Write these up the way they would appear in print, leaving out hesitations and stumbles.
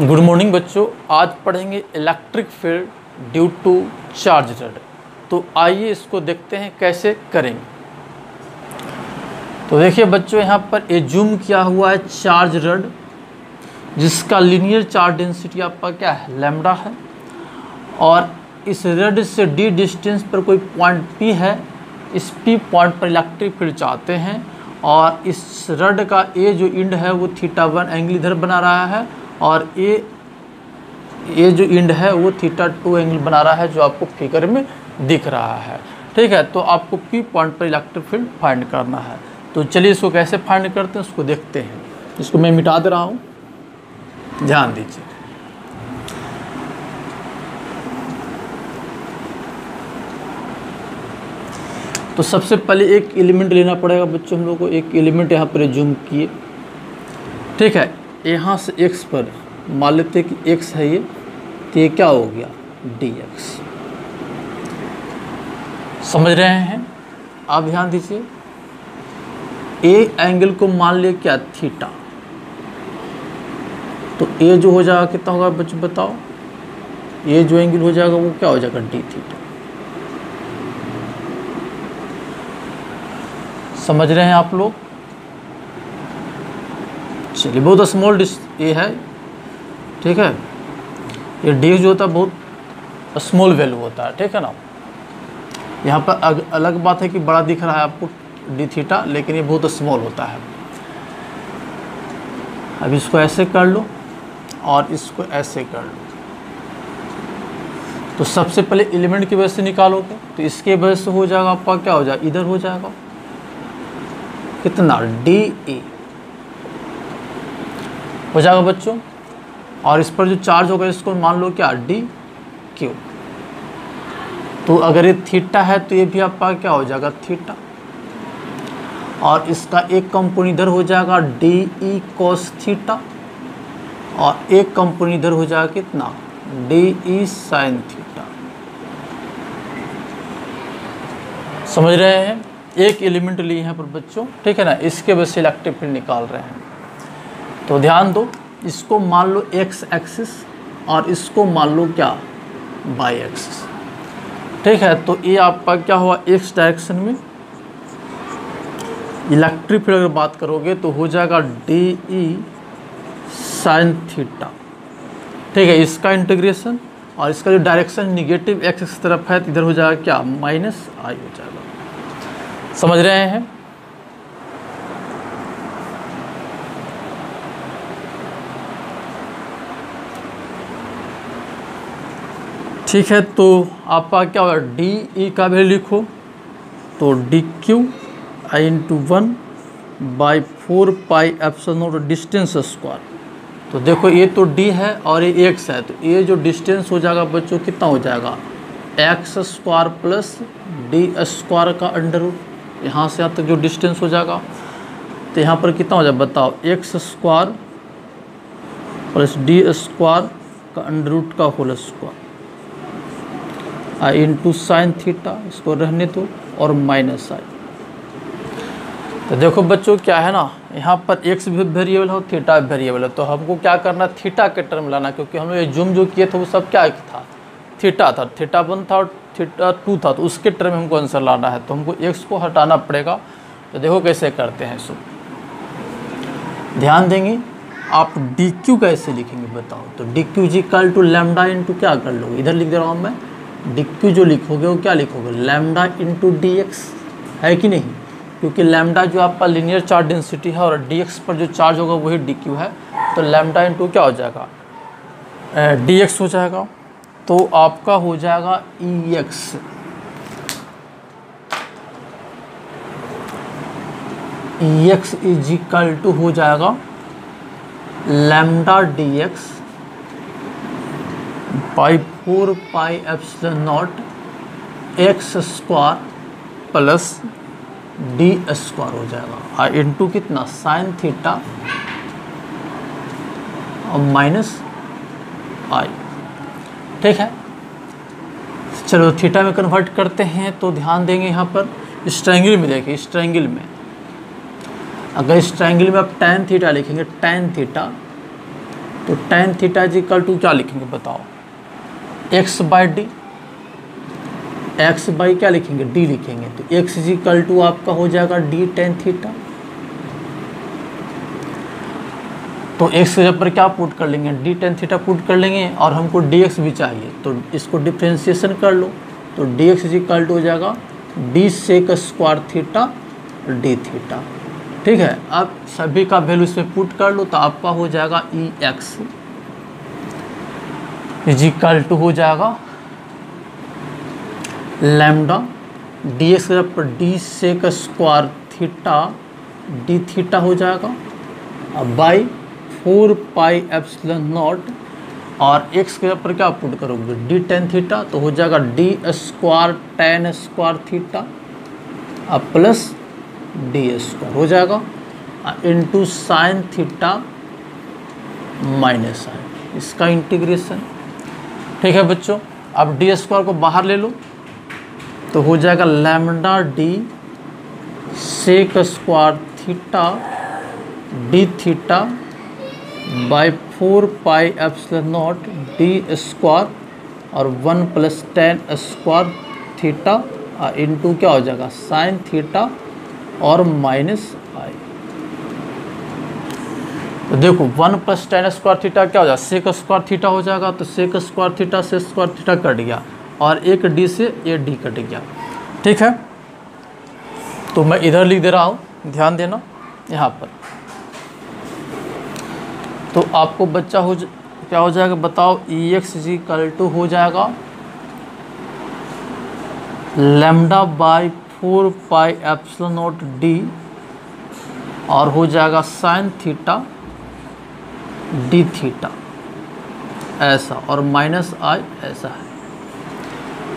Good morning बच्चों, आज पढ़ेंगे electric field due to charge rod. तो आइए इसको देखते हैं कैसे करेंगे। तो देखिए बच्चों, यहाँ पर एज्यूम किया हुआ है चार्ज रड जिसका लीनियर चार्ज डेंसिटी आपका क्या है, लैम्बडा है। और इस रड से डी डिस्टेंस पर कोई पॉइंट पी है, इस पी पॉइंट पर इलेक्ट्रिक फील्ड चाहते हैं। और इस रड का ए जो इंड है वो θ1 एंगल इधर बना रहा है, और ये जो इंड है वो θ2 एंगल बना रहा है, जो आपको फिगर में दिख रहा है। ठीक है, तो आपको पी पॉइंट पर इलेक्ट्रिक फील्ड फाइंड करना है। तो चलिए इसको कैसे फाइंड करते हैं उसको देखते हैं। इसको मैं मिटा दे रहा हूँ, ध्यान दीजिए। तो सबसे पहले एक एलिमेंट लेना पड़ेगा बच्चों हम लोग को। एक एलिमेंट यहाँ पर जूम किए, ठीक है। यहाँ से x पर मान लेते हैं कि x है ये, तो ये क्या हो गया, dx। समझ रहे हैं आप? ध्यान दीजिए, ए एंगल को मान लिया क्या, थीटा। तो ए जो हो जाएगा कितना होगा बच्चों बताओ, ये जो एंगल हो जाएगा वो क्या हो जाएगा, डी थीटा। समझ रहे हैं आप लोग? चलिए, बहुत स्मॉल ये है, ठीक है। ये डी जो होता है बहुत स्मॉल वैल्यू होता है, ठीक है ना। यहाँ पर अलग बात है कि बड़ा दिख रहा है आपको डी थीटा, लेकिन ये बहुत स्मॉल होता है। अब इसको ऐसे कर लो और इसको ऐसे कर लो। तो सबसे पहले एलिमेंट की वजह से निकालोगे तो इसके वजह से हो जाएगा आपका क्या हो जाएगा, इधर हो जाएगा कितना, डी ए हो जाएगा बच्चों। और इस पर जो चार्ज होगा इसको मान लो क्या, डी क्यू। तो अगर ये थीटा है तो ये भी आपका क्या हो जाएगा, थीटा। और इसका एक कंपोनेंट इधर हो जाएगा डी ई कॉस थीटा, और एक कंपोनेंट इधर हो जाएगा कितना, डी ई साइन थीटा। समझ रहे हैं? एक एलिमेंट लिए यहाँ पर बच्चों, ठीक है ना। इसके वजह से इलेक्ट्रिक फील्ड निकाल रहे हैं। तो ध्यान दो, इसको मान लो एक्स एक्सिस और इसको मान लो क्या, वाई एक्सिस, ठीक है। तो ये आपका क्या हुआ, एक्स डायरेक्शन में इलेक्ट्रिक फील्ड अगर बात करोगे तो हो जाएगा डी ई साइन थीटा, ठीक है। इसका इंटीग्रेशन, और इसका जो डायरेक्शन निगेटिव एक्स की तरफ है तो इधर हो जाएगा क्या, माइनस आई हो जाएगा। समझ रहे हैं? ठीक है, तो आपका क्या होगा, डी ई का वैल्यू लिखो तो D q i into 1/4πε0 distance square. तो देखो ये तो डी है और ये एक्स है, तो ये जो डिस्टेंस हो जाएगा बच्चों कितना हो जाएगा, x square plus d square का अंडर रूट। यहाँ से यहाँ तक जो डिस्टेंस हो जाएगा तो यहाँ पर कितना हो जाएगा बताओ, x square plus d square का अंडर रूट का होल स्क्वायर आई इंटू साइन थीटा, इसको रहने दो, और माइनस आई। तो देखो बच्चों क्या है ना, यहाँ पर एक्स भी वेरिएबल हो, थीटा भी वेरिएबल है। तो हमको क्या करना, थीटा के टर्म लाना, क्योंकि हम लोग ये जूम जो किए थे वो सब क्या था, थीटा था, θ1 था और θ2 था, तो उसके टर्म में हमको आंसर लाना है। तो हमको एक्स को हटाना पड़ेगा। तो देखो कैसे करते हैं इसको, ध्यान देंगे। आप डी क्यू कैसे लिखेंगे बताओ, तो डी क्यू जी इक्वल टू लैम्डा इंटू क्या कर लोगे, इधर लिख दे रहा हूँ मैं, डी क्यू जो लिखोगे वो क्या लिखोगे, लैम्डा इंटू डी एक्स, है कि नहीं। क्योंकि लैम्डा जो आपका लीनियर चार्ज डेंसिटी है और डी एक्स पर जो चार्ज होगा वही डी क्यू है। तो लैम्डा इंटू क्या हो जाएगा, डी एक्स हो जाएगा। तो आपका हो जाएगा e x, e x is equal to हो जाएगा lambda d x by 4πε0 x square plus d square हो जाएगा, और इंटू कितना, साइन थीटा और माइनस आई, ठीक है। चलो थीटा में कन्वर्ट करते हैं। तो ध्यान देंगे यहाँ पर इस ट्रायंगल में, देखिए इस ट्रायंगल में अगर इस ट्रायंगल में आप tan थीटा लिखेंगे, tan थीटा तो tan theta is equal to क्या लिखेंगे बताओ, x by D, x by क्या लिखेंगे, d लिखेंगे। तो x इज इक्वल टू आपका हो जाएगा d tan थीटा। तो x के जगह पर क्या पुट कर लेंगे, d tan थीटा पुट कर लेंगे, और हमको dx भी चाहिए तो इसको डिफ्रेंशिएशन कर लो। तो dx इज इक्वल टू हो जाएगा d sec square theta d theta. ठीक है, अब सभी का वैल्यू इसमें पुट कर लो तो आपका हो जाएगा ex इज इक्वल टू हो जाएगा लैम्डा dx के जगह पर d sec square theta d theta हो जाएगा, अब बाई 4 पाई एप्सिलॉन नॉट, और x के ऊपर क्या पुट करोगे d tan थीटा, तो हो जाएगा d square tan square theta अब प्लस d स्क्वायर हो जाएगा into sine theta minus sine, इसका इंटीग्रेशन। ठीक है बच्चों, अब d स्क्वायर को बाहर ले लो तो हो जाएगा lambda d sec square theta d theta by 4 pi epsilon naught d square और 1 plus tan square theta into क्या हो जाएगा साइन थीटा और माइनस आई। तो देखो 1 प्लस tan स्क्वायर थीटा क्या हो जाएगा, सेक स्क्वायर थीटा हो जाएगा। तो सेक स्क्वायर थीटा से स्क्वायर थीटा कट गया और एक d से ये d कट गया। ठीक है, तो मैं इधर लिख दे रहा हूँ, ध्यान देना यहाँ पर। तो आपको बच्चा क्या हो जाएगा बताओ, ex इज इक्वल टू हो जाएगा lambda by 4 pi epsilon naught d और हो जाएगा साइन थीटा d थीटा ऐसा और माइनस i ऐसा है।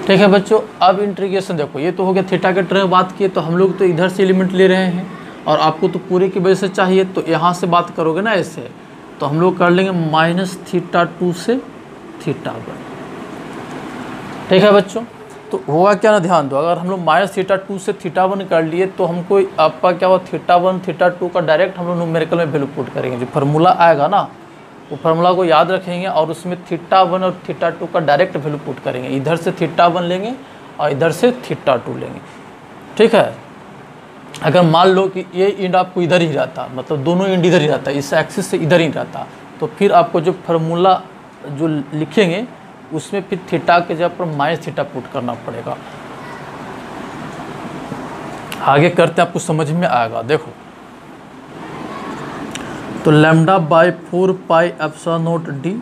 ठीक है बच्चों, अब इंटीग्रेशन देखो, ये तो हो गया थीटा के टर्म में बात किए, तो हम लोग तो इधर से एलिमेंट ले रहे हैं और आपको तो पूरे की वजह से चाहिए, तो यहाँ से बात करोगे ना ऐसे, तो हम लोग कर लेंगे माइनस थीटा 2 से थीटा 1। ठीक है बच्चों, तो होगा क्या ना, ध्यान दो, अगर हम लोग माइनस थीटा 2 से थीटा 1 कर लिए तो हमको आपका क्या हुआ थीटा 1 थीटा 2 का डायरेक्ट हम लोग न्यूमेरिकल में वैल्यू पुट करेंगे। जो फार्मूला आएगा ना वो फार्मूला को याद रखेंगे और उसमें थीटा 1 और थीटा 2 का डायरेक्ट वैल्यू पुट करेंगे। इधर से थीटा 1 लेंगे और इधर से थीटा 2 लेंगे। ठीक है, अगर मान लो कि ये इंड आपको इधर ही रहता, मतलब दोनों इंड इधर ही रहता, इस एक्सिस से इधर ही रहता, तो फिर आपको जो फार्मूला जो लिखेंगे उसमें फिर थीटा के जगह पर माइनस थीटा पुट करना पड़ेगा। आगे करते आपको समझ में आएगा। देखो, तो lambda by 4 pi epsilon naught d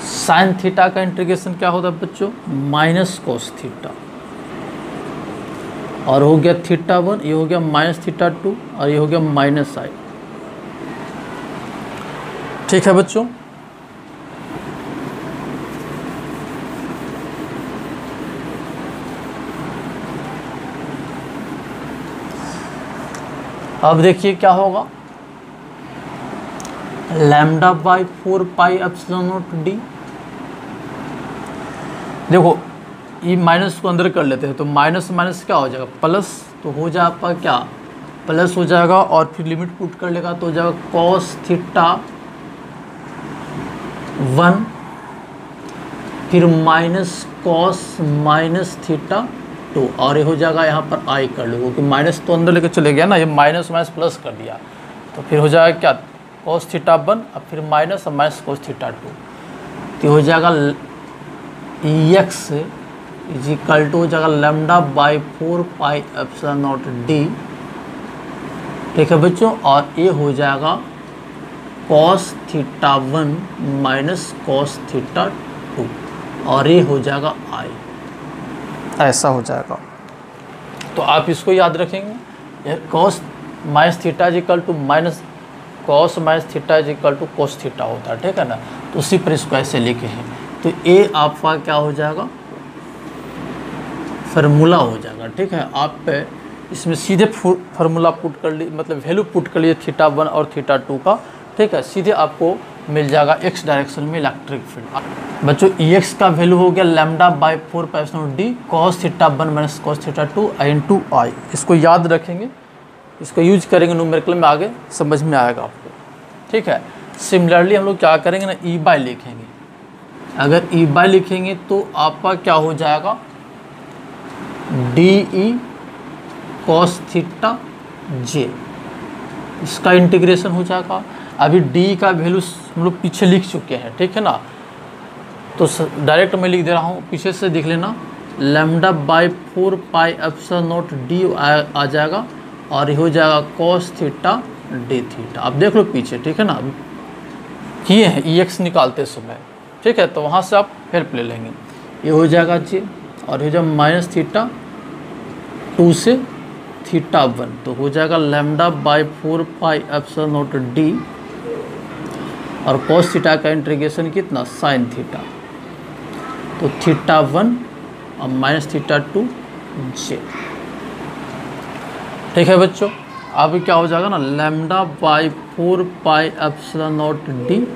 sine theta का इंटीग्रेशन क्या होता है बच्चों, माइनस कोस थीटा, और हो गया थीटा 1, ये हो गया माइनस थीटा 2 और ये हो गया माइनस i। ठीक है बच्चों, अब देखिए क्या होगा, lambda by 4 pi epsilon naught d। देखो ये माइनस को अंदर कर लेते हैं तो माइनस माइनस क्या हो जाएगा प्लस, तो हो जाए आपका क्या प्लस हो जाएगा और फिर लिमिट पुट कर लेगा तो हो जाएगा कॉस थीटा 1 फिर माइनस कॉस माइनस थीटा 2 और ये हो जाएगा यहाँ पर आई कर लो क्योंकि माइनस तो अंदर लेके चले गया ना, ये माइनस माइनस प्लस कर दिया तो फिर हो जाएगा क्या कॉस थीटा 1 और फिर माइनस और माइनस कॉस थीटा 2, तो हो जाएगा एक्स इज इक्वल टू हो जाएगा lambda by 4 pi epsilon naught d। ठीक है बच्चों, और ये हो जाएगा cos theta 1 minus cos theta 2 और ये हो जाएगा i, ऐसा हो जाएगा। तो आप इसको याद रखेंगे, cos minus theta is equal to minus cos minus theta is equal to cos theta होता है। ठीक है ना, तो उसी पर इसको ऐसे लिखे हैं। तो ये आपका क्या हो जाएगा फार्मूला हो जाएगा। ठीक है, आप इसमें सीधे फार्मूला पुट कर ली, मतलब वैल्यू पुट कर लिए थीटा 1 और थीटा 2 का। ठीक है, सीधे आपको मिल जाएगा x डायरेक्शन में इलेक्ट्रिक फील्ड। बच्चों ex का वैल्यू हो गया lambda by 4 pi epsilon d cos theta 1 minus cos theta 2 into i. इसको याद रखेंगे, इसको यूज करेंगे न्यूमेरिकल में, आगे समझ में आएगा आपको। ठीक है। सिमिलरली हम लोग क्या करेंगे ना, ई बाय लिखेंगे। अगर ई बाय लिखेंगे तो आपका क्या हो जाएगा, डी ई कॉस थीटा जे, इसका इंटीग्रेशन हो जाएगा। अभी डी का वैल्यू हम लोग पीछे लिख चुके हैं, ठीक है ना, तो डायरेक्ट मैं लिख दे रहा हूँ, पीछे से देख लेना, lambda by 4 pi epsilon nought d आ जाएगा और ये हो जाएगा कॉस थीटा डी थीटा। आप देख लो पीछे, ठीक है ना, किए हैं ई एक्स निकालते समय, ठीक है, तो वहाँ से आप हेल्प ले लेंगे। ये हो जाएगा जे और ये जब माइनस थीटा 2 से थीटा 1, तो हो जाएगा lambda by 4 pi epsilon nought d और कॉस थीटा का इंटीग्रेशन कितना, साइन थीटा, तो थीटा 1 और माइनस थीटा 2 जे। ठीक है बच्चों, अब क्या हो जाएगा ना, lambda by 4 pi epsilon nought d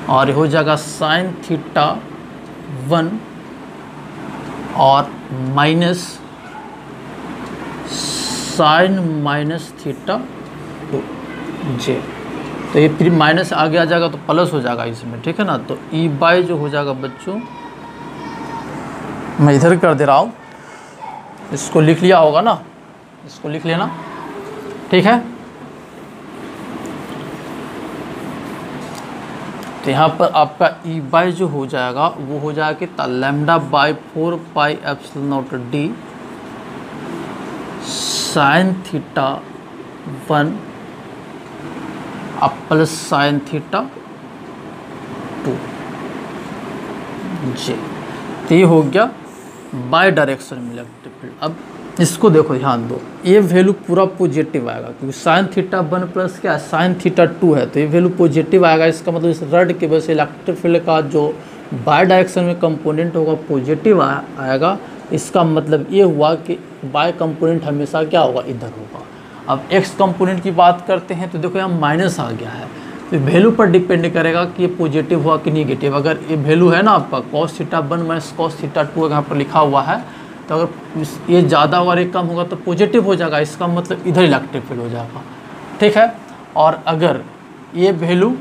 और हो जाएगा साइन थीटा 1 और माइनस साइन माइनस थीटा 2 जे। तो ये फिर माइनस आगे आ जाएगा तो प्लस हो जाएगा इसमें, ठीक है ना। तो ई बाई जो हो जाएगा बच्चों, मैं इधर कर दे रहा हूँ, इसको लिख लिया होगा ना, इसको लिख लेना, ठीक है। तो यहाँ पर आपका ई बाई जो हो जाएगा वो हो जाएगा कि lambda by 4 pi epsilon nought D sine theta 1 अब प्लस साइन थीटा 2 जे। तो ये हो गया बाय डायरेक्शन में इलेक्ट्रिक फील्ड। अब इसको देखो, ध्यान दो, ये वैल्यू पूरा पॉजिटिव आएगा क्योंकि साइन थीटा 1 प्लस क्या है, साइन थीटा 2 है, तो ये वैल्यू पॉजिटिव आएगा। इसका मतलब इस रड की वजह से इलेक्ट्रिक फील्ड का जो बाय डायरेक्शन में कंपोनेंट होगा पॉजिटिव आएगा। इसका मतलब ये हुआ कि बाय कंपोनेंट हमेशा क्या होगा, इधर होगा। अब एक्स कंपोनेंट की बात करते हैं तो देखो यहाँ माइनस आ गया है, तो वैल्यू पर डिपेंड करेगा कि ये पॉजिटिव हुआ कि निगेटिव। अगर ये वैल्यू है ना आपका cos theta 1 minus cos theta 2 यहाँ पर लिखा हुआ है, तो अगर ये ज़्यादा और ये कम होगा तो पॉजिटिव हो जाएगा, इसका मतलब इधर इलेक्ट्रिक फील्ड हो जाएगा, ठीक है। और अगर ये वैल्यू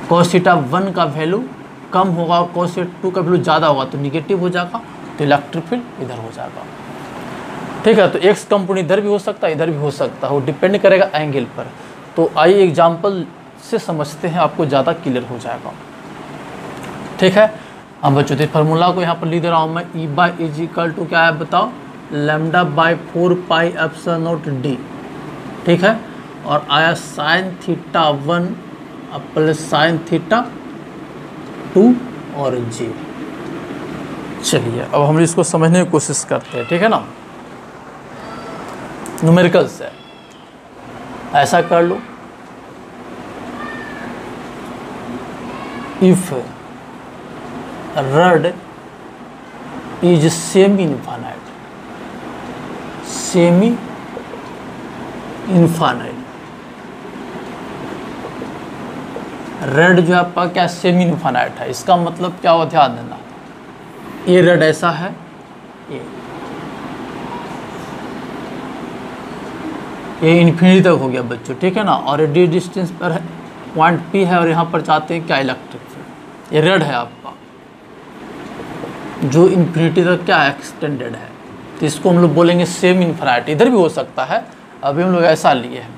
कॉस थीटा 1 का वैल्यू कम होगा और कॉस थीटा 2 का वैल्यू ज़्यादा होगा तो निगेटिव हो जाएगा, तो इलेक्ट्रिक फील्ड इधर हो जाएगा, ठीक है। तो एक्स कंपोनेंट इधर भी हो सकता है, इधर भी हो सकता है, वो डिपेंड करेगा एंगल पर। तो आइए एग्जाम्पल से समझते हैं, आपको ज़्यादा क्लियर हो जाएगा, ठीक है। अब बच्चों तो फार्मूला को यहाँ पर लिख दे रहा हूँ मैं, ई बाई इज इक्वल टू क्या है बताओ, lambda by 4 pi epsilon nought D, ठीक है। और आया sine theta 1 plus sine theta 2 और जे। चलिए अब हम इसको समझने की कोशिश करते हैं, ठीक है ना, न्यूमेरिकल से। ऐसा कर लो, if rod is semi infinite, semi infinite, rod जो है आपका क्या सेमी इनफाइनाइट है, इसका मतलब क्या हो, ध्यान देना। ये रड ऐसा है, ये इन्फिनिटी तक हो गया बच्चों, ठीक है ना। और ये डी डिस्टेंस पर है, पॉइंट पी है, और यहाँ पर चाहते हैं क्या, इलेक्ट्रिक फील्ड। ये रड है आपका जो इन्फिनिटी तक क्या एक्सटेंडेड है, तो इसको हम लोग बोलेंगे सेमी इनफाइनाइट। इधर भी हो सकता है, अभी हम लोग ऐसा लिए हैं।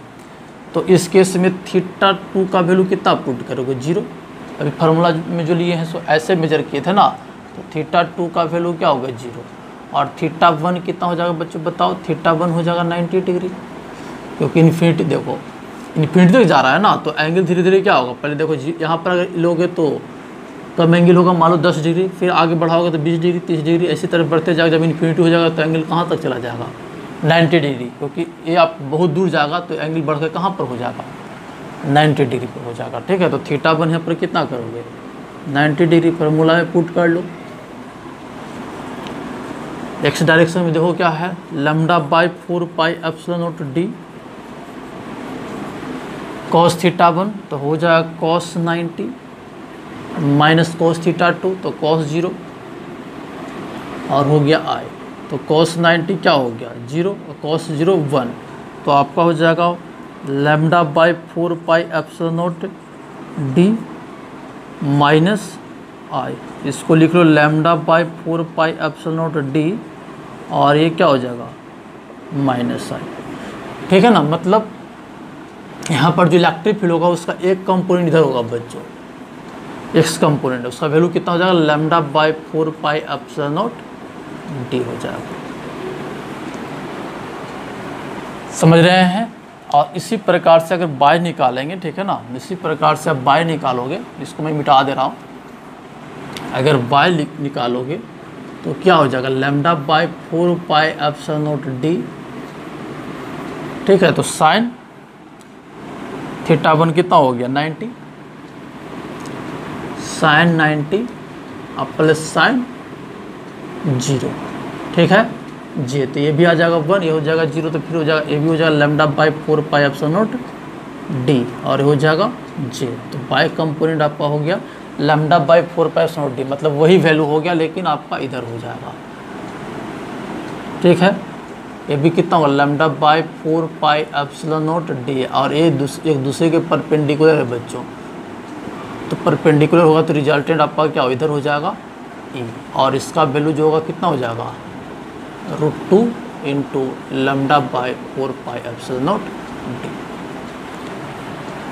तो इस केस में थीटा 2 का वैल्यू कितना पुट करोगे, 0। अभी फार्मूला में जो लिए हैं सो ऐसे मेजर किए थे ना, तो थीटा 2 का वैल्यू क्या होगा, 0। और थीटा 1 कितना हो जाएगा बच्चों बताओ, थीटा 1 हो जाएगा 90 डिग्री, क्योंकि इन्फिनिटी देखो इन्फिनिटी तक जा रहा है ना, तो एंगल धीरे धीरे क्या होगा, पहले देखो यहाँ पर अगर लोगे तो कम एंगल होगा, मान लो 10 डिग्री, फिर आगे बढ़ाओगे तो 20 डिग्री 30 डिग्री, ऐसी तरह बढ़ते जाएगा। जब इन्फिनिटी हो जाएगा तो एंगल कहाँ तक चला जाएगा, 90 डिग्री, क्योंकि ये आप बहुत दूर जाएगा तो एंगल बढ़ कर कहाँ पर हो जाएगा, 90 डिग्री पर हो जाएगा, ठीक है। तो थीटा 1 यहाँ पर कितना करोगे, 90 डिग्री फार्मूला में पुट कर लो। एक्स डायरेक्शन में देखो क्या है, lambda by 4 pi epsilon nought D cos theta 1, तो हो जाएगा कॉस 90 माइनस कॉस थीटा 2, तो कॉस 0 और हो गया आई, तो कॉस 90 क्या हो गया 0 और कॉस 0 1, तो आपका हो जाएगा lambda by 4 pi epsilon nought d minus i, इसको लिख लो lambda by 4 pi epsilon nought d, और ये क्या हो जाएगा माइनस आई। ठीक है ना, मतलब यहाँ पर जो इलेक्ट्रिक फील्ड होगा उसका एक कंपोनेंट इधर होगा बच्चों, एक्स कंपोनेंट है, उसका वैल्यू कितना हो जाएगा lambda by 4 pi epsilon nought D हो जाएगा। समझ रहे हैं। और इसी प्रकार से अगर बाय निकालेंगे, ठीक है ना, इसी प्रकार से आप बाय निकालोगे, इसको मैं मिटा दे रहा हूँ। अगर बाय निकालोगे तो क्या हो जाएगा lambda by 4 pi epsilon nought D. ठीक है, तो साइन थीटा 1 कितना हो गया 90, साइन 90 अब प्लस साइन 0। ठीक है जे, तो ये भी आ जाएगा 1, ये हो जाएगा 0, तो फिर हो जाएगा ये भी हो जाएगा lambda by 4 pi epsilon nought d, और ये हो जाएगा जे। तो बाय कंपोनेंट आपका हो गया lambda by 4 pi epsilon nought D, मतलब वही वैल्यू हो गया लेकिन आपका इधर हो जाएगा। ठीक है, ये भी कितना होगा lambda by 4 pi epsilon nought d, और ये एक दूसरे के परपेंडिकुलर है बच्चों, तो परपेंडिकुलर होगा तो रिजल्टेंट आपका क्या हो इधर हो जाएगा ई, और इसका वैल्यू जो होगा कितना हो जाएगा √2 into lambda by 4 pi epsilon nought D.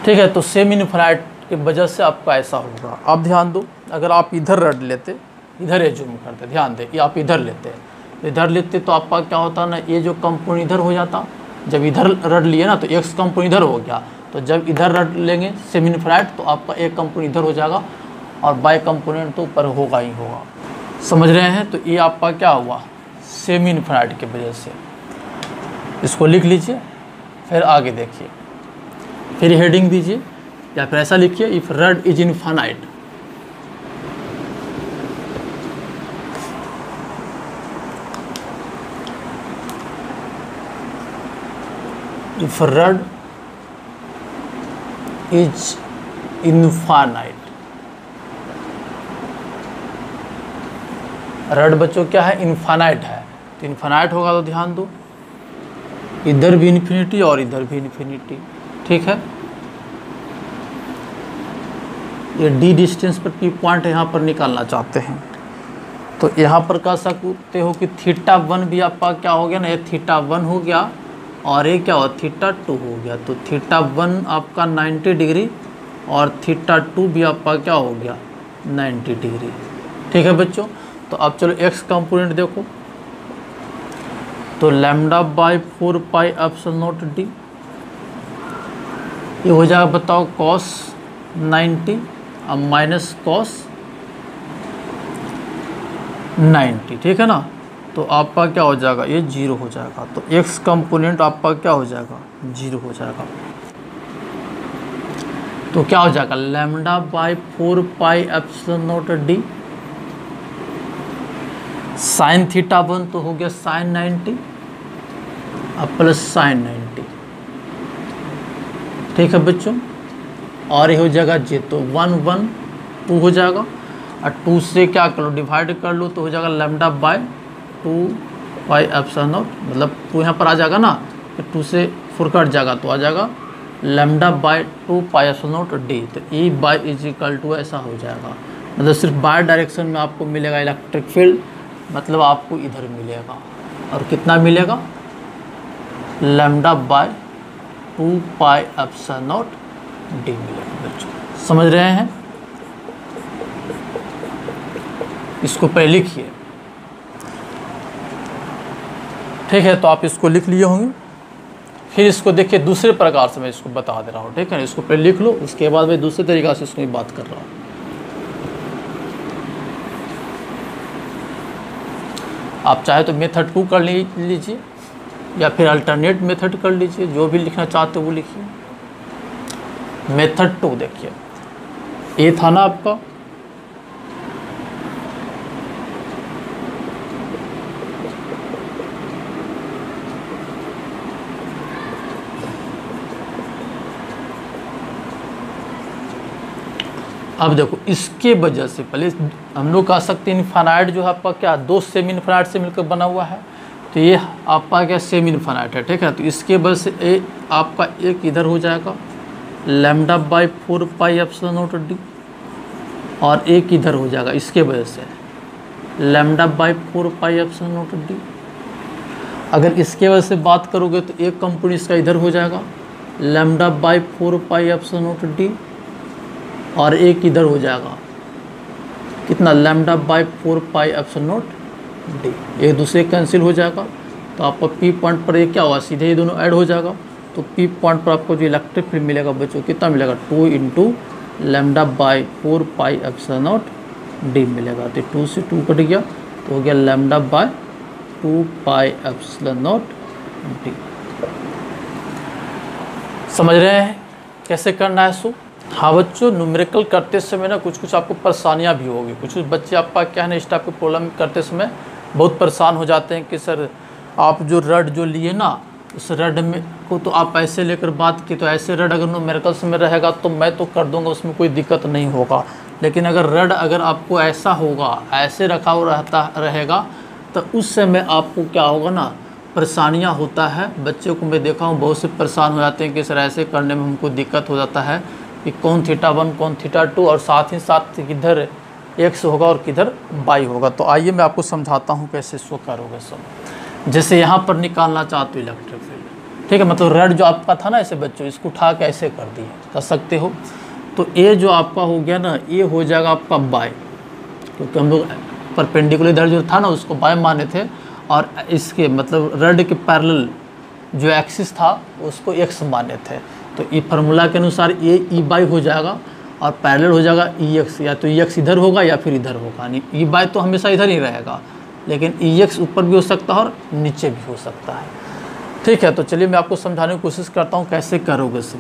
ठीक है, तो सेमी इनफाइनाइट की वजह से आपका ऐसा होगा। अब ध्यान दो, अगर आप इधर रड लेते, इधर एज्यूम करते, ध्यान दे, ये आप इधर लेते तो आपका क्या होता ना, ये जो कंपोनेंट इधर हो जाता, जब इधर रड लिए ना तो एक्स कंपोनेंट इधर हो गया, तो जब इधर रड लेंगे सेमी इनफाइनाइट तो आपका एक कंपोनेंट इधर हो जाएगा और बाय कंपोनेंट तो ऊपर होगा ही होगा। समझ रहे हैं। तो ये आपका क्या हुआ सेमी इनफाइनाइट की वजह से, इसको लिख लीजिए, फिर आगे देखिए, फिर हेडिंग दीजिए या फिर ऐसा लिखिए if rod is infinite, if rod is infinite. Rod बच्चों क्या है इनफाइनाइट है, तो इनफाइनाइट होगा तो ध्यान दो इधर भी इन्फिनिटी और इधर भी इन्फिनिटी। ठीक है, ये डी डिस्टेंस पर पी पॉइंट यहाँ पर निकालना चाहते हैं, तो यहाँ पर कह सकते हो कि थीटा 1 भी आपका क्या हो गया ना, ये थीटा 1 हो गया और ये क्या हो थीटा 2 हो गया, तो थीटा 1 आपका 90 डिग्री और थीटा 2 भी आपका क्या हो गया 90 डिग्री। ठीक है बच्चों, तो अब चलो एक्स कंपोनेंट देखो, तो lambda by 4 pi epsilon nought D, ये हो जाएगा बताओ कॉस 90 अब माइनस कॉस 90। ठीक है ना, तो आपका क्या हो जाएगा ये 0 हो जाएगा, तो एक्स कंपोनेंट आपका क्या हो जाएगा 0 हो जाएगा। तो क्या हो जाएगा lambda by 4 pi epsilon nought D, sine theta 1 तो हो गया साइन 90 अब प्लस साइन 90। ठीक है बच्चों, और ये हो जाएगा जे, तो 1 1 2 हो जाएगा, और 2 से क्या कर लो डिवाइड कर लो, तो हो जाएगा lambda by 2 pi epsilon not, मतलब 2 यहाँ पर आ जाएगा ना, फिर 2 से 4 कट जाएगा तो आ जाएगा lambda by 2 pi epsilon nought d, तो e by is equal to ऐसा हो जाएगा, मतलब सिर्फ बाय डायरेक्शन में आपको मिलेगा इलेक्ट्रिक फील्ड, मतलब आपको इधर मिलेगा, और कितना मिलेगा lambda by 2 pi epsilon nought D मिलेगा बच्चों। समझ रहे हैं, इसको पहले लिखिए। ठीक है, तो आप इसको लिख लिए होंगे, फिर इसको देखिए दूसरे प्रकार से मैं इसको बता दे रहा हूँ। ठीक है, इसको पहले लिख लो, उसके बाद मैं दूसरे तरीक़ा से इसको बात कर रहा हूँ। आप चाहे तो मेथड 2 कर लीजिए या फिर अल्टरनेट मेथड कर लीजिए, जो भी लिखना चाहते हो वो लिखिए। मेथड 2 देखिए, ए था ना आपका, अब देखो इसके वजह से पहले हम लोग कह सकते हैं इनफाइनाइट जो है आपका क्या 2 सेमी इनफाइनाइट से मिलकर बना हुआ है, तो ये आपका क्या सेमी इनफाइनाइट है, ठीक है। तो इसके वजह से ए आपका एक इधर हो जाएगा lambda by 4 pi epsilon nought d, और एक इधर हो जाएगा इसके वजह से lambda by 4 pi epsilon nought D. अगर इसके वजह से बात करोगे तो एक कंपोनेंट इसका इधर हो जाएगा lambda by 4 pi epsilon nought d, और एक इधर हो जाएगा कितना lambda by 4 pi epsilon nought D. एक दूसरे कैंसिल हो जाएगा, तो आपको पी पॉइंट पर ये क्या होगा, सीधे ये दोनों ऐड हो जाएगा। तो पी पॉइंट पर आपको जो इलेक्ट्रिक फील्ड मिलेगा बच्चों कितना मिलेगा 2 into lambda by 4 pi epsilon nought D मिलेगा। तो 2 से 2 कट गया तो हो गया lambda by 2 pi epsilon nought D. समझ रहे हैं कैसे करना है सो? हाँ बच्चों, न्यूमेरिकल करते समय ना कुछ कुछ आपको परेशानियाँ भी होगी। कुछ कुछ बच्चे आपका क्या है ना इस टाइप के प्रॉब्लम करते समय बहुत परेशान हो जाते हैं कि सर आप जो रड जो लिए ना उस रड में को तो आप ऐसे लेकर बात की, तो ऐसे रड अगर न्यूमेरिकल्स में रहेगा तो मैं तो कर दूंगा, उसमें कोई दिक्कत नहीं होगा। लेकिन अगर रड अगर आपको ऐसा होगा, ऐसे रखा हुआ रहेगा तो उस समय आपको क्या होगा ना परेशानियाँ होता है। बच्चों को मैं देखा हूँ बहुत से परेशान हो जाते हैं कि सर ऐसे करने में हमको दिक्कत हो जाता है कि कौन θ1 कौन θ2, और साथ ही साथ किधर x होगा और किधर y होगा। तो आइए मैं आपको समझाता हूँ कैसे इसको करोगे सब। जैसे यहाँ पर निकालना चाहते हो इलेक्ट्रिक फील्ड, ठीक है, मतलब रड जो आपका था ना ऐसे बच्चों इसको उठा के ऐसे कर दिए, कर सकते हो। तो ये जो आपका हो गया ना ये हो जाएगा आपका y, क्योंकि हम लोग परपेंडिकुलर इधर जो था ना उसको y माने थे, और इसके मतलब रड के पैरेलल जो एक्सिस था उसको x माने थे। तो ये फार्मूला के अनुसार ये ई बाई हो जाएगा और पैरेलल हो जाएगा ई एक्स, या तो ई एक्स इधर होगा या फिर इधर होगा। नहीं, ई बाई तो हमेशा इधर ही रहेगा, लेकिन ई एक्स ऊपर भी हो सकता है और नीचे भी हो सकता है, ठीक है। तो चलिए मैं आपको समझाने की कोशिश करता हूँ कैसे करोगे सब।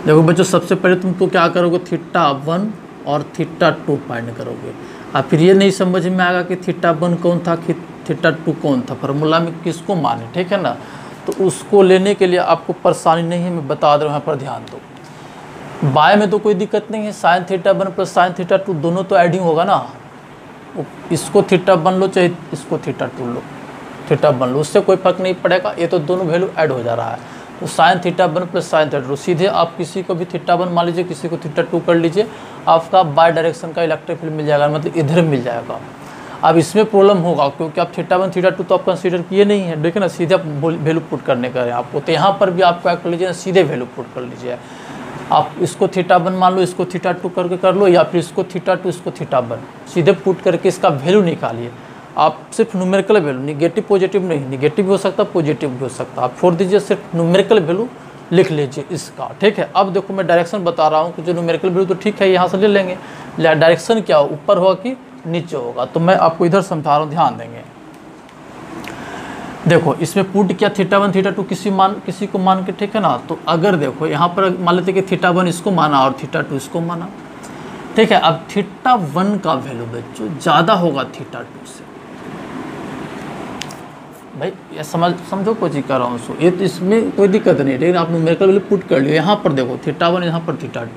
देखो बच्चों, सबसे पहले तुम तो क्या करोगे θ1 और θ2 फाइंड करोगे। अब फिर ये नहीं समझ में आएगा कि θ1 कौन था θ2 कौन था, फार्मूला में किसको माने, ठीक है ना। तो उसको लेने के लिए आपको परेशानी नहीं है, मैं बता दे रहा हूँ, यहाँ पर ध्यान दो। बाय में तो कोई दिक्कत नहीं है, साइन θ1 प्लस साइन θ2 दोनों तो एडिंग होगा ना। इसको θ1 लो चाहे इसको θ2 लो, θ1 लो, उससे कोई फर्क नहीं पड़ेगा, ये तो दोनों वैल्यू ऐड हो जा रहा है। तो साइन θ1 प्लस साइन θ2, सीधे आप किसी को भी θ1 मान लीजिए, किसी को θ2 कर लीजिए, आपका बाय डायरेक्शन का इलेक्ट्रिक फील्ड मिल जाएगा, मतलब इधर मिल जाएगा। अब इसमें प्रॉब्लम होगा क्योंकि आप θ1 θ2 तो आप कंसीडर किए नहीं है, देखिए ना, सीधे आप वैल्यू पुट करने का है आपको। तो यहाँ पर भी आप क्या कर लीजिए, सीधे वैल्यू पुट कर लीजिए। आप इसको θ1 मान लो, इसको θ2 करके कर लो, या फिर इसको θ2 इसको θ1 सीधे पुट करके इसका वैल्यू निकालिए। आप सिर्फ न्यूमेरिकल वैल्यू, निगेटिव पॉजिटिव नहीं, निगेटिव भी हो सकता है पॉजिटिव भी हो सकता है, आप छोड़ दीजिए, सिर्फ न्यूमेरिकल वैल्यू लिख लीजिए इसका, ठीक है। अब देखो मैं डायरेक्शन बता रहा हूँ कि जो न्यूमेरिकल वैल्यू तो ठीक है यहाँ से ले लेंगे, डायरेक्शन क्या हो, ऊपर होगा कि नीचे होगा। तो मैं आपको इधर समझा रहा हूँ, ध्यान देंगे। देखो इसमें पुट किया θ1 θ2 किसी को मान के, ठीक है ना। तो अगर देखो यहाँ पर मान लेते कि θ1 इसको माना और θ2 इसको माना, ठीक है। अब θ1 का वैल्यू बच्चों ज़्यादा होगा θ2 से। भाई ये समझो कोई चीज़ कर रहा हूँ, सो ये तो इसमें कोई दिक्कत नहीं, लेकिन आप न्यूमेरिकल वैल्यू पुट कर लियो। यहाँ पर देखो θ1 यहाँ पर θ2,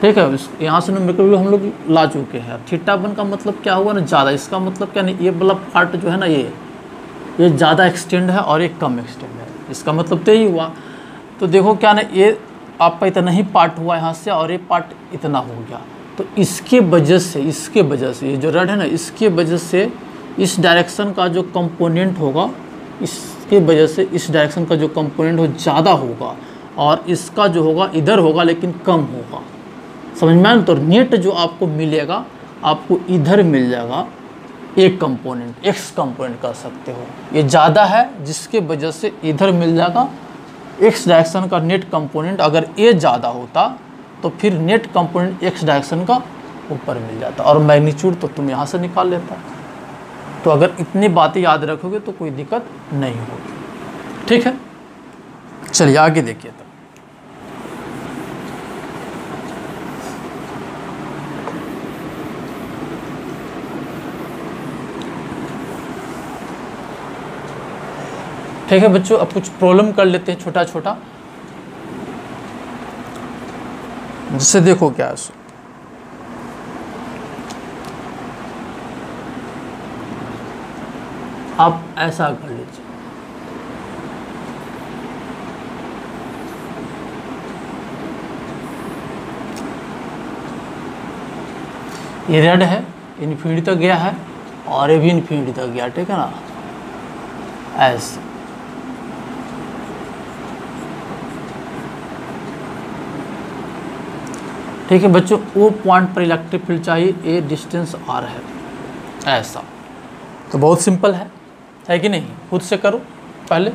ठीक है। यहाँ से न्यूमेरिकल वैल्यू हम लोग ला चुके हैं। θ1 का मतलब क्या हुआ ना ज़्यादा, इसका मतलब क्या नहीं, ये वाला पार्ट जो है ना ये ज़्यादा एक्सटेंड है और ये कम एक्सटेंड है, इसका मतलब तो यही हुआ। तो देखो क्या ना, ये आपका इतना ही पार्ट हुआ यहाँ से और ये पार्ट इतना हो गया। तो इसके वजह से ये जो रड है ना, इसके वजह से इस डायरेक्शन का जो कंपोनेंट होगा, इसके वजह से इस डायरेक्शन का जो कंपोनेंट हो ज़्यादा होगा, और इसका जो होगा इधर होगा लेकिन कम होगा, समझ में आया। तो नेट जो आपको मिलेगा, आपको इधर मिल जाएगा एक कंपोनेंट, एक्स कंपोनेंट कर सकते हो। ये ज़्यादा है जिसके वजह से इधर मिल जाएगा एक्स डायरेक्शन का नेट कंपोनेंट। अगर ये ज़्यादा होता तो फिर नेट कंपोनेंट एक्स डायरेक्शन का ऊपर मिल जाता, और मैग्नीट्यूड तो तुम यहाँ से निकाल लेता। तो अगर इतनी बातें याद रखोगे तो कोई दिक्कत नहीं होगी, ठीक है। चलिए आगे देखिए। तो ठीक है बच्चों, अब कुछ प्रॉब्लम कर लेते हैं छोटा छोटा, जिससे देखो क्या है। आप ऐसा कर लीजिए, ये रेड है, इन्फिनिटी तक गया है और ये भी इन्फिनिटी तक गया, ठीक है ना, ऐसे। ठीक है बच्चों, वो पॉइंट पर इलेक्ट्रिक फील्ड चाहिए, ये डिस्टेंस आर है, ऐसा। तो बहुत सिंपल है कि नहीं, खुद से करो पहले।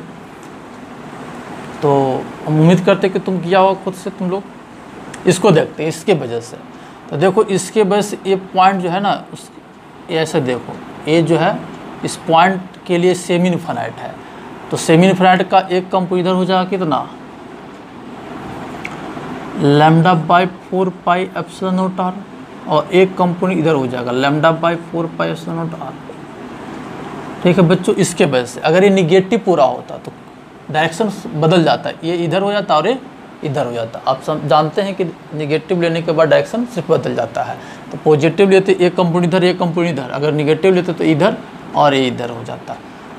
तो हम उम्मीद करते कि तुम किया होगा खुद से। तुम लोग इसको देखते हैं इसके वजह से। तो देखो इसके वजह से ये पॉइंट जो है ना, उस ऐसे देखो, ये जो है इस पॉइंट के लिए सेमी इनफाइनाइट है। तो सेमी इनफाइनाइट का एक कंपो इधर हो जाएगा कितना, lambda by 4 pi epsilon naught R, और एक कंपोनेंट इधर हो जाएगा lambda by 4 pi epsilon naught R. ठीक है बच्चों, इसके वजह से अगर ये निगेटिव पूरा होता तो डायरेक्शन बदल जाता है, ये इधर हो जाता और ये इधर हो जाता। आप जानते हैं कि निगेटिव लेने के बाद डायरेक्शन सिर्फ बदल जाता है। तो पॉजिटिव लेते एक कंपोनेंट इधर, एक कंपोनेंट इधर, अगर निगेटिव लेते तो इधर और ये इधर हो जाता।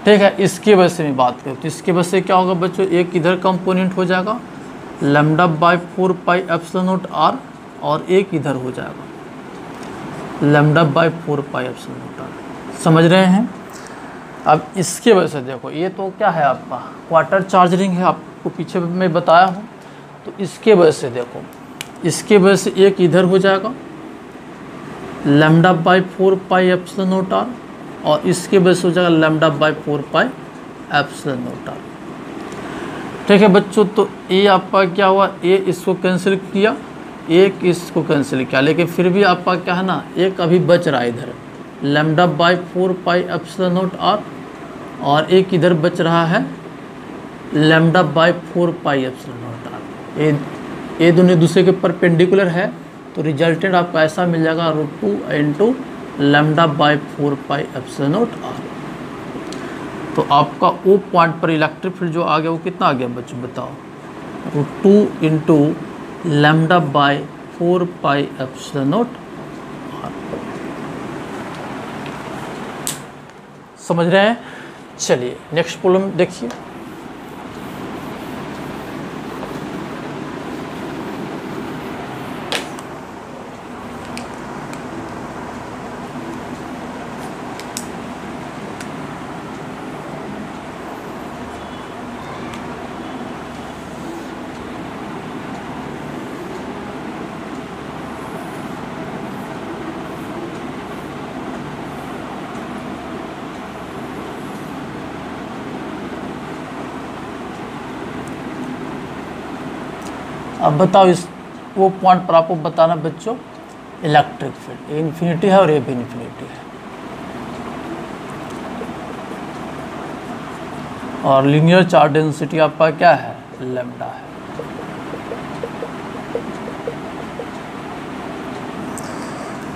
ठीक है, इसकी वजह से मैं बात करूँ तो इसकी वजह से क्या होगा बच्चों, एक इधर कंपोनेंट हो जाएगा lambda by 4 pi epsilon naught R, और एक इधर हो जाएगा lambda by 4 pi epsilon naught R. समझ रहे हैं? अब इसके वजह से देखो, ये तो क्या है आपका क्वार्टर चार्ज रिंग है, आपको पीछे मैं बताया हूँ। तो इसके वजह से देखो, इसके वजह से एक इधर हो जाएगा lambda by 4 pi epsilon naught R, और इसके वजह से हो जाएगा lambda by 4 pi epsilon naught R. ठीक है बच्चों, तो ये आपका क्या हुआ, ये इसको कैंसिल किया, एक इसको कैंसिल किया, लेकिन फिर भी आपका क्या है ना, एक अभी बच रहा है इधर lambda by 4 pi epsilon naught R, और एक इधर बच रहा है lambda by 4 pi epsilon naught R. ये दोनों दूसरे के परपेंडिकुलर है, तो रिजल्टेंट आपको ऐसा मिल जाएगा √2 into lambda by 4 pi epsilon naught R. तो आपका वो पॉइंट पर इलेक्ट्रिक फील्ड जो आ गया वो कितना आ गया बच्चों बताओ, √2 into lambda by 4 pi epsilon naught R. समझ रहे हैं? चलिए नेक्स्ट प्रॉब्लम देखिए। अब बताओ इस वो पॉइंट पर आपको बताना बच्चों इलेक्ट्रिक फील्ड, ये इन्फिनिटी है और ये भी इन्फिनिटी है, और लीनियर चार्ज डेंसिटी आपका क्या है, लैम्डा है।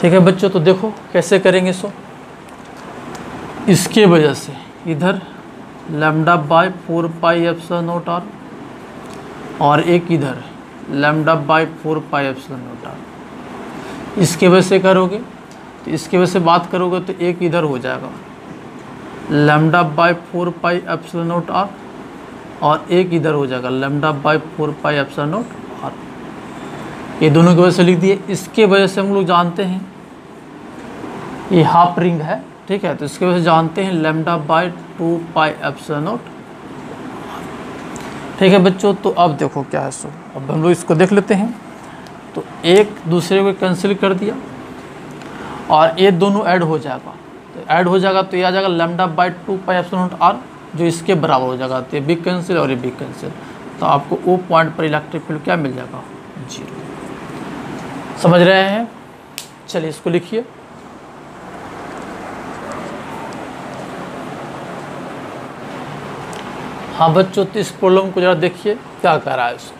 ठीक है बच्चों, तो देखो कैसे करेंगे सो, इसके वजह से इधर lambda by 4 pi epsilon naught R, और एक इधर lambda by 4 pi epsilon naught R. इसके वजह से करोगे तो इसके वजह से बात करोगे तो एक इधर हो जाएगा lambda by 4 pi epsilon naught R, और एक इधर हो जाएगा lambda by 4 pi epsilon naught R. ये दोनों की वजह से लिख दिए। इसके वजह से हम लोग जानते हैं ये हाफ रिंग है, ठीक है, तो इसके वजह से जानते हैं lambda by 2 pi epsilon not. ठीक है बच्चों, तो अब देखो क्या है सो, अब हम लोग इसको देख लेते हैं। तो एक दूसरे को कैंसिल कर दिया और ये दोनों ऐड हो जाएगा, तो ऐड हो जाएगा तो ये आ जाएगा lambda by 2 pi epsilon naught R, जो इसके बराबर हो जाएगा। तो ये भी कैंसिल और ये भी कैंसिल, तो आपको वो पॉइंट पर इलेक्ट्रिक फील्ड क्या मिल जाएगा, 0। समझ रहे हैं? चलिए इसको लिखिए। हाँ बच्चों, तो इस प्रॉब्लम को जरा देखिए क्या कर रहा है इसको।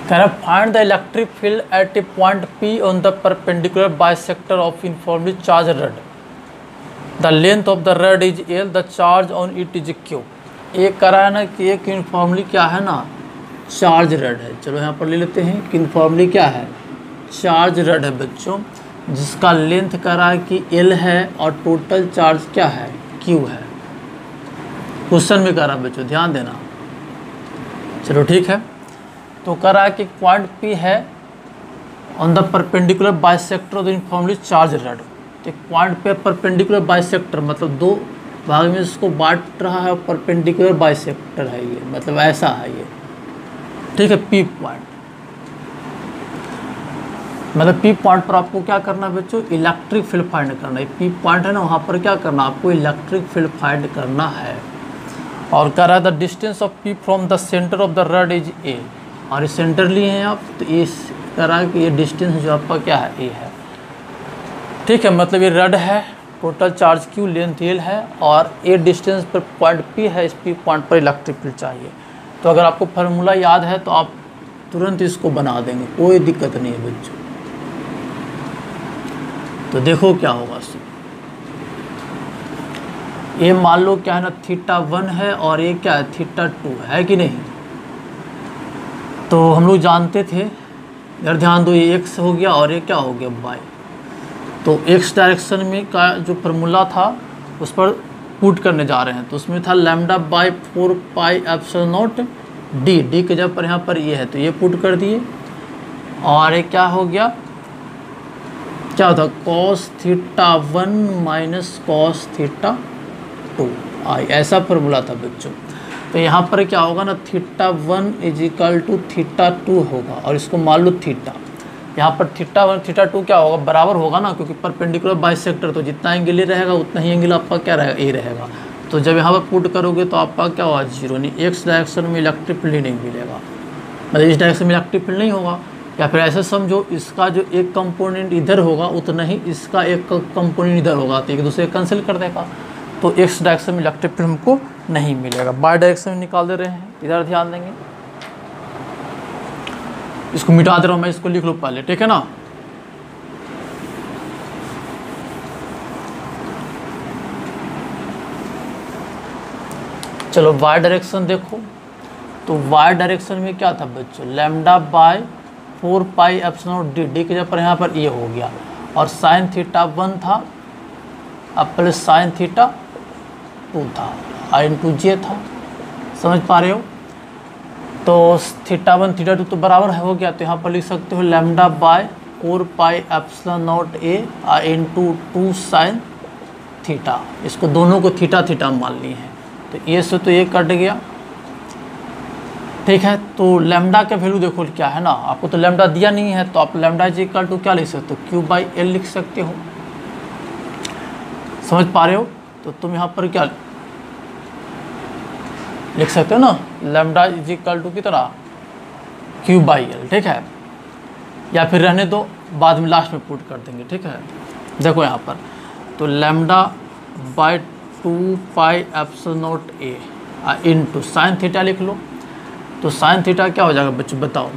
कह रहा find the electric field at a point P on the perpendicular bisector of uniformly charge rod. The length of the rod is L, the charge on it is Q। एक कह रहा है ना कि एक यूनिफॉर्मली क्या है ना, चार्ज रड है। चलो यहाँ पर ले लेते हैं कि यूनिफॉर्मली क्या है, चार्ज रड है बच्चों। जिसका लेंथ कह रहा है कि L है और टोटल चार्ज क्या है, Q है। क्वेश्चन में कह रहा है बच्चों, ध्यान देना। चलो ठीक है, तो कह रहा है कि पॉइंट P है on the perpendicular bisector of the uniformly charge rod. तो एक पॉइंट पे परपेंडिकुलर बाइसेक्टर मतलब दो भाग में इसको बांट रहा है, और परपेंडिकुलर बाइसेक्टर है ये, मतलब ऐसा है ये, ठीक है। P पॉइंट मतलब P पॉइंट पर आपको क्या करना है बच्चों, इलेक्ट्रिक फील्ड फाइंड करना है। P पॉइंट है ना, वहाँ पर क्या करना, आपको इलेक्ट्रिक फील्ड फाइंड करना है। और कह रहा है the distance of P from the centre of the rod is A, और सेंटर लिए हैं आप, तो ये कह रहा है कि ये डिस्टेंस जो आपका क्या है, A है, ठीक है। मतलब ये रड है, total charge Q, length L है, और A डिस्टेंस पर पॉइंट P है, इस P पॉइंट पर इलेक्ट्रिक फील्ड चाहिए। तो अगर आपको फार्मूला याद है तो आप तुरंत इसको बना देंगे, कोई दिक्कत नहीं है बच्चों। तो देखो क्या होगा, ये मान लो क्या है ना, θ1 है और ये क्या है, θ2 है कि नहीं। तो हम लोग जानते थे, यार ध्यान दो, ये x हो गया और ये क्या हो गया, y। तो x डायरेक्शन में का जो फार्मूला था उस पर पुट करने जा रहे हैं, तो उसमें था λ/4πε0 d के जब पर यहाँ पर ये है तो ये पुट कर दिए, और ये क्या हो गया, क्या होता, cos θ1 माइनस cos θ2 आई, ऐसा फार्मूला था बच्चों। तो यहाँ पर क्या होगा ना, θ1 = θ2 होगा, और इसको मान लो थीटा, यहाँ पर θ1 θ2 क्या होगा, बराबर होगा ना, क्योंकि परपेंडिकुलर बाइसेक्टर, तो जितना एंगल ये रहेगा उतना ही एंगल आपका क्या रहेगा, ए रहेगा। तो जब यहाँ पर पुट करोगे तो आपका क्या होगा, 0, नहीं एक्स डायरेक्शन में इलेक्ट्रिक फील्ड नहीं मिलेगा, मतलब इस डायरेक्शन में इलेक्ट्रिक फील्ड नहीं होगा। या फिर ऐसे समझो, इसका जो एक कंपोनेंट इधर होगा उतना ही इसका एक कंपोनेंट इधर होगा, तो एक दूसरे कैंसिल कर देगा, तो एक्स डायरेक्शन में इलेक्ट्रिक फील्ड हमको नहीं मिलेगा। बाय डायरेक्शन में निकाल दे रहे हैं, इधर ध्यान देंगे, इसको मिटा दे रहा हूँ मैं, इसको लिख लो पहले, ठीक है ना। चलो वाई डायरेक्शन देखो, तो वाई डायरेक्शन में क्या था बच्चों, λ/4πε0 d के जब पर यहाँ पर ये हो गया, और sin θ1 था, अब प्लस sin θ2 था, I/J था, समझ पा रहे हो। तो θ1 θ2 तो बराबर है, हो गया, तो यहाँ पर लिख सकते हो λ/4πε0a I/2 sin θ, इसको दोनों को θ मान लिए हैं, तो ये से तो ये कट गया, ठीक है। तो लैम्डा का वैल्यू देखो क्या है ना, आपको तो लैम्डा दिया नहीं है, तो आप लैम्डा = क्या लिख सकते हो, Q/L लिख सकते हो, समझ पा रहे हो। तो तुम यहाँ पर क्या लिख सकते हो ना, λ कितना, Q/L, ठीक है। या फिर रहने दो, बाद में लास्ट में पुट कर देंगे, ठीक है। देखो यहाँ पर तो λ/2πε0a इंटू sin θ लिख लो, तो sin θ क्या हो जाएगा बच्चों बताओ,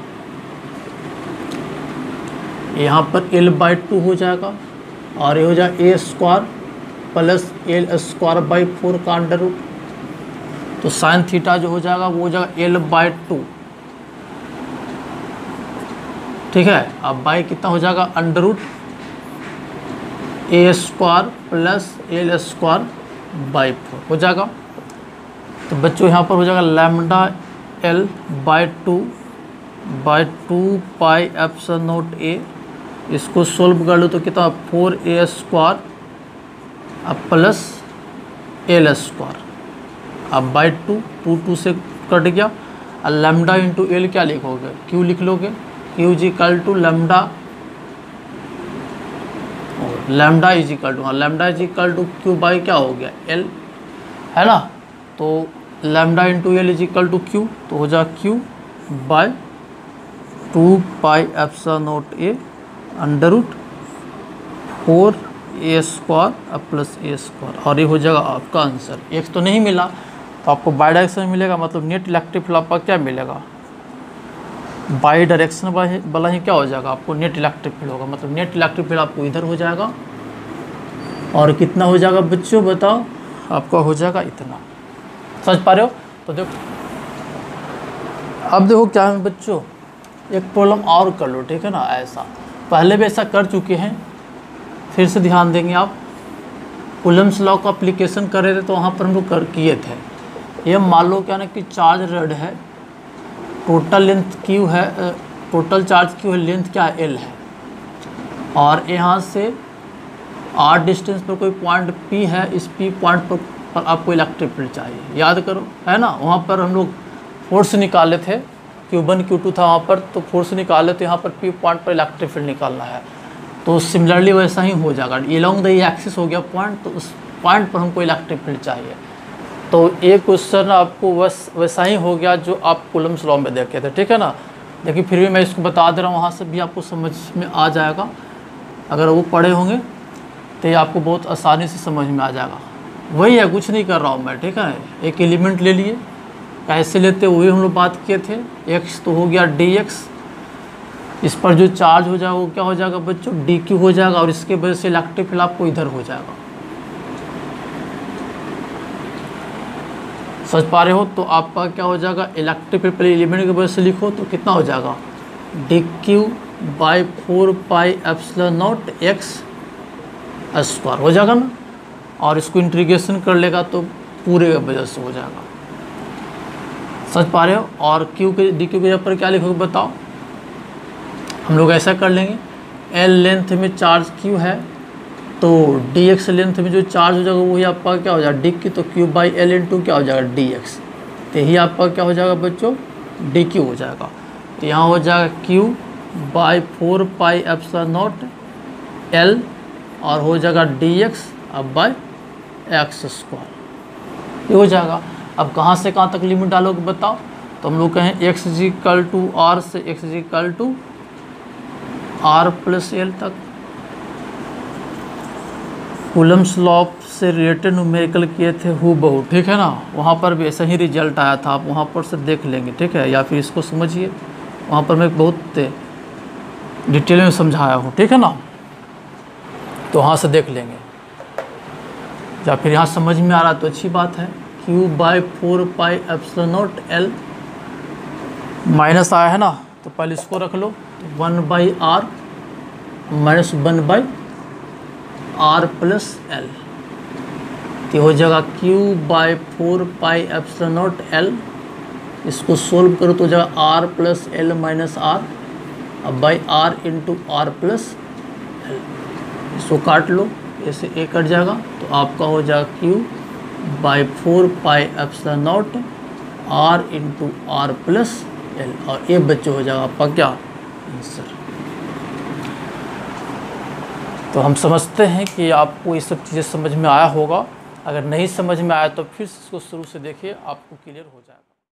यहाँ पर L/2 हो जाएगा, और ये हो जाएगा a² + L²/4 का अंडर रूट, तो sin θ जो हो जाएगा वो हो जाएगा L/2, ठीक है। अब बाई कितना हो जाएगा, अंडर रूट a² + L²/4 हो जाएगा। तो बच्चों यहाँ पर हो जाएगा λL/2πε0a, इसको सोल्व कर लो तो कितना, 4a² + L², अब /2, 2 से कट गया, और λ/L क्या लिखोगे, Q लिख लोगे, Q = Q क्या हो गया, L है ना। तो λ/L = Q, तो हो जाएगा Q/2πε0a √4a² + a², और ये हो जाएगा आपका आंसर। x तो नहीं मिला, तो आपको बाई डायरेक्शन में मिलेगा, मतलब नेट इलेक्ट्रिक फील्ड आपका क्या मिलेगा, बाई डायरेक्शन वाला ही क्या हो जाएगा, आपको नेट इलेक्ट्रिक फील्ड होगा, मतलब नेट इलेक्ट्रिक फील्ड आपको इधर हो जाएगा, और कितना हो जाएगा बच्चों बताओ, आपका हो जाएगा इतना, समझ पा रहे हो। तो देखो अब देखो क्या है बच्चों, एक प्रॉब्लम और कर लो, ठीक है ना। ऐसा पहले भी ऐसा कर चुके हैं, फिर से ध्यान देंगे आप, कूलम्स लॉ का एप्लीकेशन कर रहे थे तो वहाँ पर हम लोग किए थे। ये मान लो क्या ना कि चार्ज रेड है, टोटल लेंथ क्यू है, टोटल चार्ज क्यू है, लेंथ क्या है एल है, और यहाँ से आर डिस्टेंस पर कोई पॉइंट पी है, इस पी पॉइंट पर आपको इलेक्ट्रिक फील्ड चाहिए, याद करो है ना। वहाँ पर हम लोग फोर्स निकाले थे, Q1 Q2 था वहाँ पर, तो फोर्स निकाले थे, यहाँ पर पी पॉइंट पर इलेक्ट्रिक फील्ड निकालना है। तो सिमिलरली वैसा ही हो जाएगा, एलोंग द एक्सिस हो गया पॉइंट, तो उस पॉइंट पर हमको इलेक्ट्रिक फील्ड चाहिए। तो ये क्वेश्चन आपको वैसा ही हो गया जो आप कूलम्स लॉ में देखे थे, ठीक है ना। लेकिन फिर भी मैं इसको बता दे रहा हूँ, वहाँ से भी आपको समझ में आ जाएगा। अगर वो पढ़े होंगे तो ये आपको बहुत आसानी से समझ में आ जाएगा। वही है, कुछ नहीं कर रहा हूँ मैं, ठीक है। एक एलिमेंट ले लिए, कैसे लेते वही हम लोग बात किए थे। x तो हो गया dx, इस पर जो चार्ज हो जाएगा वो क्या हो जाएगा बच्चों, dq हो जाएगा, और इसके वजह से इलेक्ट्रिक फील्ड आपको इधर हो जाएगा। समझ पा रहे हो। तो आपका क्या हो जाएगा, इलेक्ट्रिक फील्ड पहले एलिमेंट की वजह से लिखो तो कितना हो जाएगा, dq/4πε0 x स्क्वायर हो जाएगा ना, और इसको इंटीग्रेशन कर लेगा तो पूरे की वजह से हो जाएगा। समझ पा रहे हो। और q के डी क्यू के जगह पर क्या लिखोगे बताओ, हम लोग ऐसा कर लेंगे, l लेंथ में चार्ज q है, तो dx लेंथ में जो चार्ज हो जाएगा वही आपका क्या हो जाएगा dq, तो q/l इंटू क्या हो जाएगा dx, तो यही आपका क्या हो जाएगा बच्चों dq हो जाएगा। तो यहाँ हो जाएगा q/4πε0 l, और हो जाएगा dx x², ये हो जाएगा। अब कहाँ से कहाँ तक लिमिट डालोगे बताओ, तो हम लोग कहें x = r से x = r+l तक। कूलम्स लॉ से रिलेटेड न्यूमेरिकल किए थे हूबहू, ठीक है ना, वहाँ पर भी ऐसा ही रिजल्ट आया था, आप वहाँ पर से देख लेंगे, ठीक है, या फिर इसको समझिए, वहाँ पर मैं बहुत डिटेल में समझाया हूँ, ठीक है ना, तो वहाँ से देख लेंगे। या फिर यहाँ समझ में आ रहा तो अच्छी बात है। q/4πε0 l माइनस आया है ना, तो पहले इसको रख लो, 1/r माइनस 1/r+l, तो हो जाएगा q/4πε0 l, इसको सोल्व करो तो हो जाएगा r+l माइनस r, अब r इंटू r+l, इसको काट लो, ऐसे a कट जाएगा, तो आपका हो जाएगा q/4πε0 r इंटू r+l, और ये बच्चे हो जाएगा आपका क्या आंसर। तो हम समझते हैं कि आपको ये सब चीज़ें समझ में आया होगा। अगर नहीं समझ में आया तो फिर इसको शुरू से देखिए, आपको क्लियर हो जाएगा।